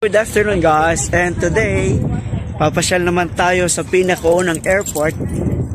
Good afternoon guys, and today papasyal naman tayo sa pinakaunang airport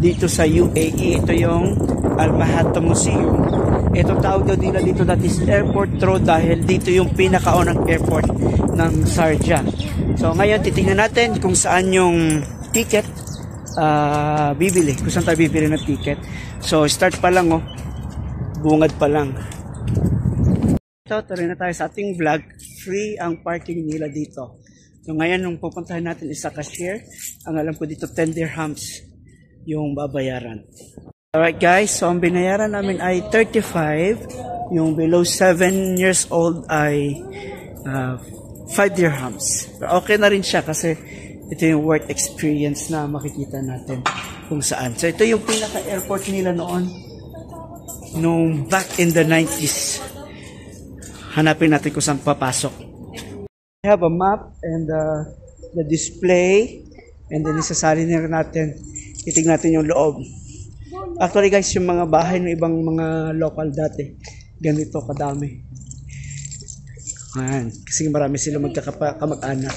dito sa UAE. Ito yung Al Mahatta Museum. Ito tawag daw nila dito, that is Airport Road, dahil dito yung pinakaunang airport ng Sharjah. So ngayon titingnan natin kung saan yung ticket bibili, kung saan tayo bibili ng ticket. So start pa lang, bungad pa lang. So tuloy na tayo sa ating vlog. Free ang parking nila dito. So ngayon nung pupuntahan natin is sa cashier. Ang alam ko dito 10 dirhams yung babayaran. Alright guys, so ang binayaran namin ay 35. Yung below 7 years old ay 5 dirhams. Pero okay na rin siya kasi ito yung worth experience na makikita natin kung saan. So ito yung pinaka-airport nila noon nung back in the 90s. Hanapin natin kung saan papasok. We have a map and the display, and then isasali na natin, titignan natin yung loob. Actually guys, yung mga bahay ng ibang mga local dati, ganito kadami. Ayan, kasi marami sila magkakamag-anak.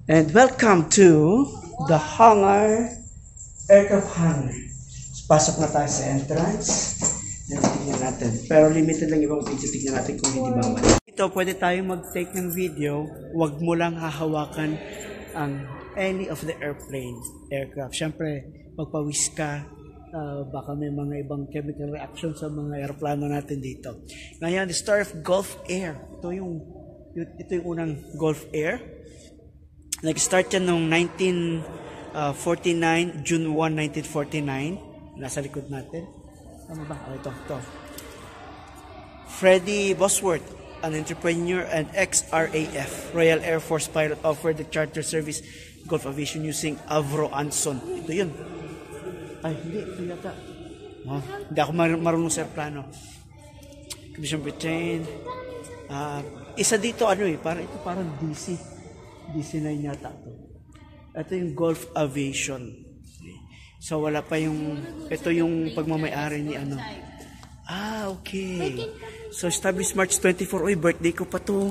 And welcome to the hangar, aircraft hangar. Pasok na tayo sa entrance. Tignan natin. Pero limited lang ibang video. Tignan natin kung hindi bawal. Ito, pwede tayong mag-take ng video. Huwag mo lang hahawakan ang any of the aircraft. Siyempre, magpawis ka. Baka may mga ibang chemical reaction sa mga aeroplano natin dito. Ngayon, the Star of Gulf Air. Ito yung unang Gulf Air. Nag-start yan noong 1949, June 1, 1949. Nasa likod natin. Tama ba? Ito. Freddie Bosworth, an entrepreneur and ex-RAF, Royal Air Force pilot, offered the charter service Gulf Aviation using Avro Anson. Ito yun. Ay, hindi. Ito yata. Hindi ako marunong sa aeroplano. Commission Britain. Isa dito, parang DC-9 yata ito. Ito yung Gulf Aviation. So wala pa ito yung pagmamayari ni ano. Okay. So established March 24. Uy, birthday ko pa to.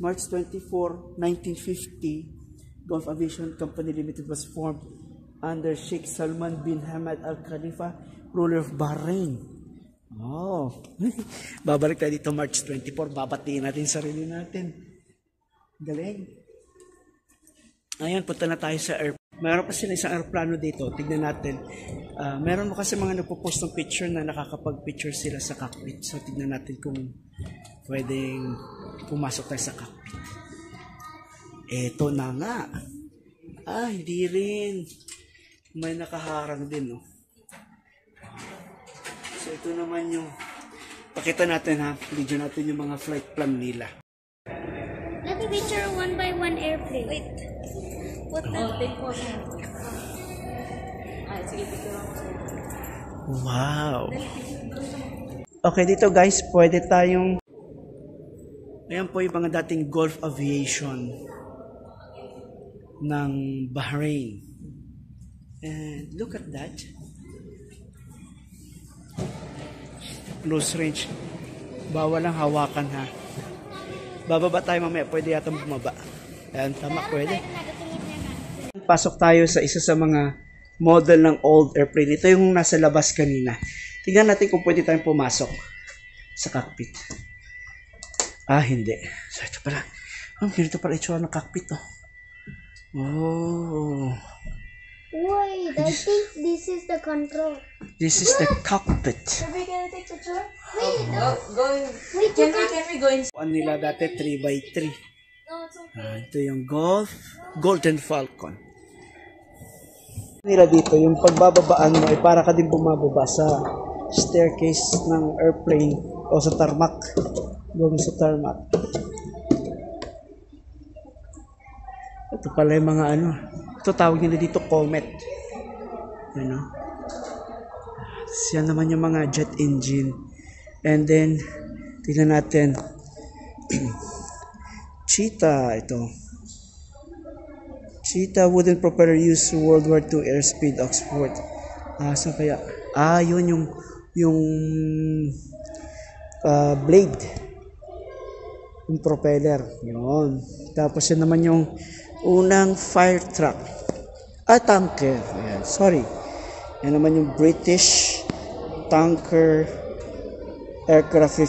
March 24, 1950. Gulf Aviation Company Limited was formed under Sheikh Salman bin Hamad Al Khalifa, ruler of Bahrain. Babalik tayo dito March 24. Babatiin natin sarili natin. Galing. Ayan, punta na tayo sa airport. Meron pa sila isang aeroplano dito. Tignan natin. Meron mo kasi mga nagpo-post ng picture na nakakapag-picture sila sa cockpit. So, tignan natin kung pwedeng pumasok tayo sa cockpit. Eto na nga. Hindi rin. May nakaharang din, So, ito naman yung pakita natin, video natin yung mga flight plan nila. Let me picture one by one airplane. Wait. What the? Wow. Okay, dito guys, pwede tayong... Ayan po yung mga dating Gulf Aviation ng Bahrain. And look at that. Close range. Bawal lang hawakan, Bababa tayo mamaya. Pwede yata bumaba. Ayan, tama, pwede. Pasok tayo sa isa sa mga model ng old airplane. Ito yung nasa labas kanina. Tingnan natin kung pwede tayong pumasok sa cockpit. Hindi. So, ito pala. Ganito pala itsura ng cockpit, Wait, I think this is the control. This is the cockpit. Are we gonna take a picture? Wait, Wait, can we go in? Ano nila dati, 3x3. No, it's okay. Ito yung Golden Falcon. Nila dito, yung pagbababaan mo ay para ka din bumababa sa staircase ng airplane o sa tarmac. Going sa tarmac. Ito pala yung mga ito tawag nila dito Comet. Yan naman yung mga jet engine. And then, tingnan natin. Cheetah, ito. Cheetah wooden propeller used World War II airspeed Oxford. Saan kaya? Yun yung blade. yung propeller. Yun. Tapos yun naman yung unang fire truck. Tanker. Ayan, sorry. Yan naman yung British tanker aircraft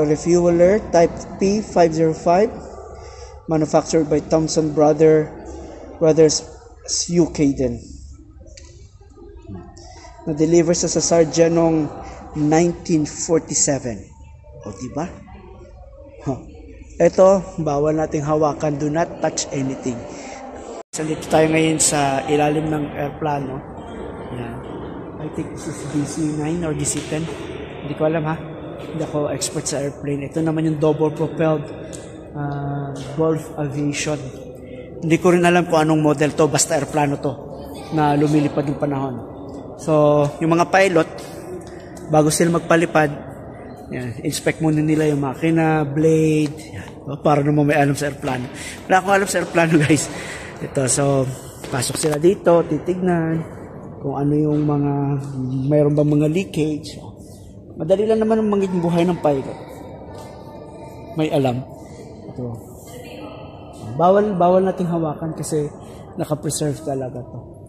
refueler type P505 manufactured by Thomson Brothers UK din. Na-deliver sa Sardia noong 1947. O, diba? Ito, bawal nating hawakan. Do not touch anything. Dito tayo ngayon sa ilalim ng airplano. Yan. I think this is DC-9 or DC-10. Hindi ko alam ha. Hindi ako expert sa airplane. Ito naman yung double propelled Gulf Aviation. Hindi ko rin alam kung anong model to. Basta airplano to na lumilipad ng panahon. So, yung mga pilot, bago sila magpalipad, yan, inspect muna nila yung makina, blade, yan, para naman may alam sa airplano. Wala akong alam sa airplano guys. Ito, so, pasok sila dito, titignan kung ano yung mga, mayroon bang mga leakage. Madali lang naman ang magiging buhay ng pilot. May alam. Ito. Bawal nating hawakan kasi naka-preserve talaga to.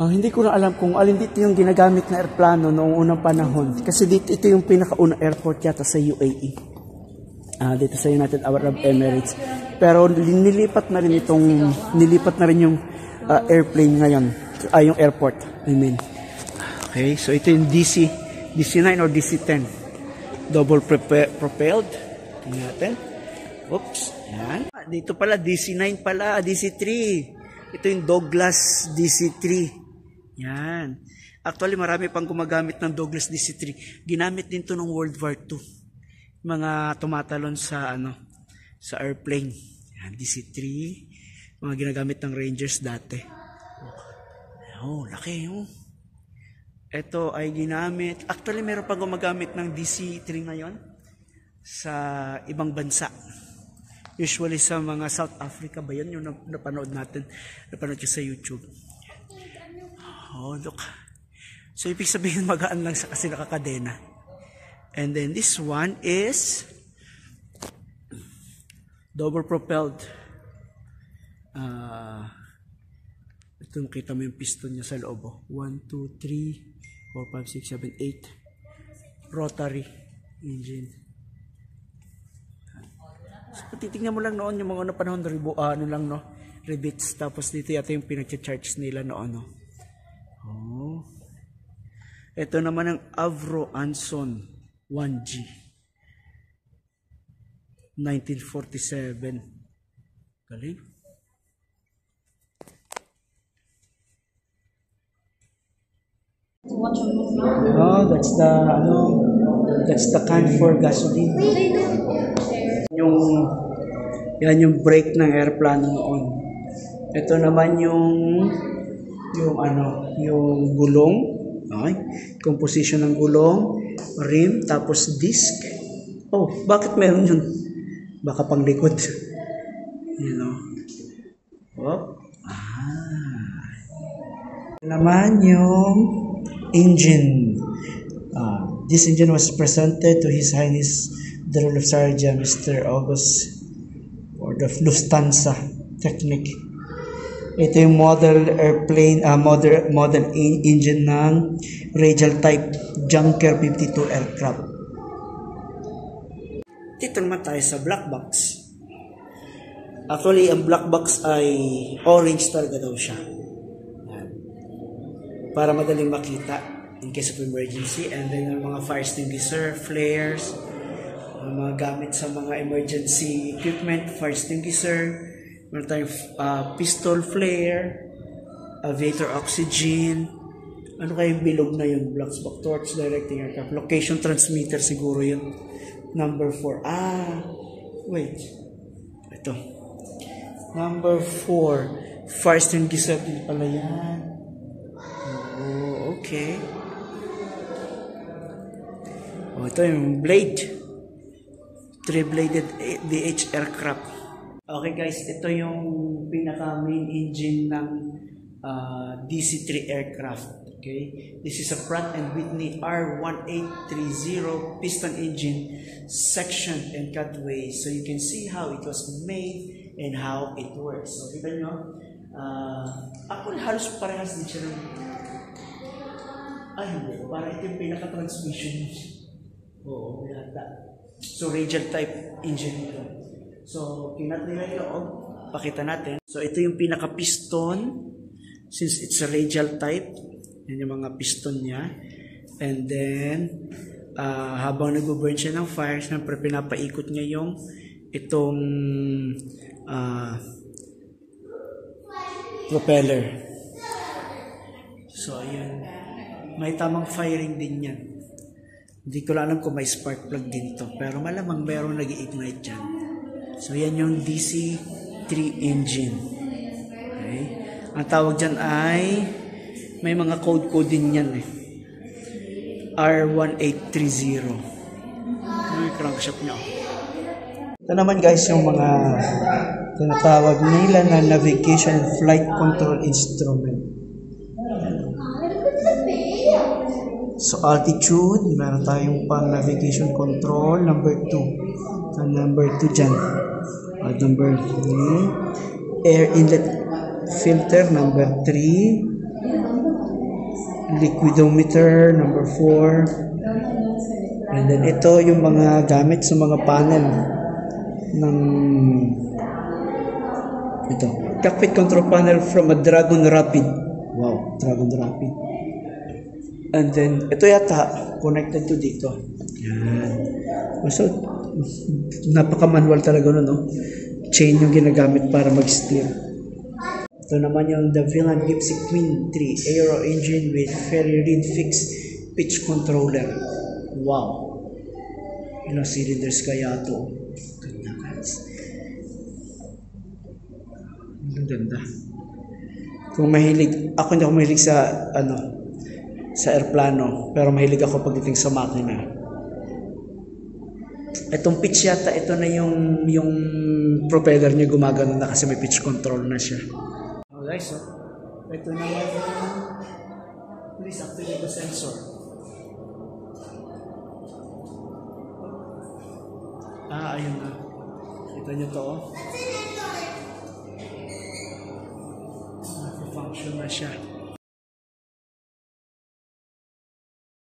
Hindi ko na alam kung alin dito yung ginagamit na airplano noong unang panahon. Kasi dito, ito yung pinakaunang airport yata sa UAE. Dito sa United Arab Emirates. Pero nilipat na rin yung airplane ngayon. Yung airport, I mean. Okay, so ito yung DC-9 or DC-10. Double propelled. Tingnan natin. Oops, yan. Dito pala, DC-9 pala, DC-3. Ito yung Douglas DC-3. Yan. Actually, marami pang gumagamit ng Douglas DC-3. Ginamit din to ng World War II. Mga tumatalon sa sa airplane. Yan, DC-3. Mga ginagamit ng Rangers dati. Oh, laki oh. Ito ay ginamit. Actually, meron pang gumagamit ng DC-3 ngayon sa ibang bansa. Usually sa mga South Africa ba yun? Yung napanood natin. Napanood ko sa YouTube. Oh, look. So, ibig sabihin magaan lang kasi nakakadena. And then this one is double propelled. Ito kita mo yung piston niya sa loob. 1, 2, 3, 4, 5, 6, 7, 8. Rotary engine. So, titignan mo lang noon yung mga panahon rivets. Tapos dito yata yung pinag-charge nila noon. Oh. Ito naman ang Avro Anson 1G. 1947. Galing. Oh, that's the can for gasoline. Yan yung brake ng airplane noon. Ito naman yung gulong. Okay? Composition ng gulong, rim, tapos disc. Oh, bakit meron yun? Baka pang likod. Oh. Naman yung engine. This engine was presented to His Highness the Earl of Sardia, Mr. August, for the Lufthansa Technic. Ito yung model airplane, model engine ng radial type Junker 52 aircraft. Dito naman tayo sa black box. Actually, ang black box ay orange talaga daw siya. Para madaling makita in case of emergency. And then yung mga fire extinguisher, flares, mga gamit sa mga emergency equipment, fire extinguisher, meron tayong pistol flare, aviator oxygen, ano kayong bilog na yun, black box torch, directing aircraft, location transmitter siguro yun, number 4, wait, ito, number 4, fire extinguisher din pala yan. Oh, okay. Oh, ito yung blade, 3-bladed DH aircraft. Okay guys, ito yung pinaka main engine ng DC-3 aircraft. Okay, this is a Pratt & Whitney R1830 piston engine section and cutaway. So you can see how it was made and how it works. So kita nyo, actually halos parehas din siya ng... hindi. Para ito yung pinaka-transmission. Oo, yata. So radial type engine ito. So, kinat nila yung loob. Pakita natin. So ito yung pinaka-piston. Since it's a radial type, yan yung mga piston niya. And then, habang nag-burn siya ng fire, siyempre pinapaikot niya yung itong propeller. So, ayan. May tamang firing din yan. Hindi ko lang alam kung may spark plug din to. Pero malamang meron nag-ignite yan. So, yan yung DC-3 engine. Okay. Ang tawag dyan ay may mga code din yan eh. R1830. Ito yung crankshaft niya. Ito naman guys yung mga tinatawag nila na navigation and flight control instrument. So altitude, meron tayong pang navigation control, number 2. Ang number 2 dyan. At number 3. Air inlet filter, number 3. Liquidometer, number 4. And then ito yung mga gamit sa mga panel ng ito. Cockpit control panel from a Dragon Rapid. Wow, Dragon Rapid. And then, ito yata, connected to dito. Yan. So, napaka-manual talaga nun, no? Chain yung ginagamit para mag-steer. Ito naman yung the Villan Gibson Queen 3 Aero engine with Ferry Reed fixed pitch controller. Wow! Ilang cylinders kaya ito? Ganda, guys. Ang ganda. Kung mahilig, ako hindi ako mahilig sa, sa airplano, pero mahilig ako pagdating sa makina. Itong pitch yata, ito na yung propeller niya gumagano na kasi may pitch control na siya. Oh guys, so, ito naman yung please activate the sensor. Ayun na. Kita nyo to. Function na siya.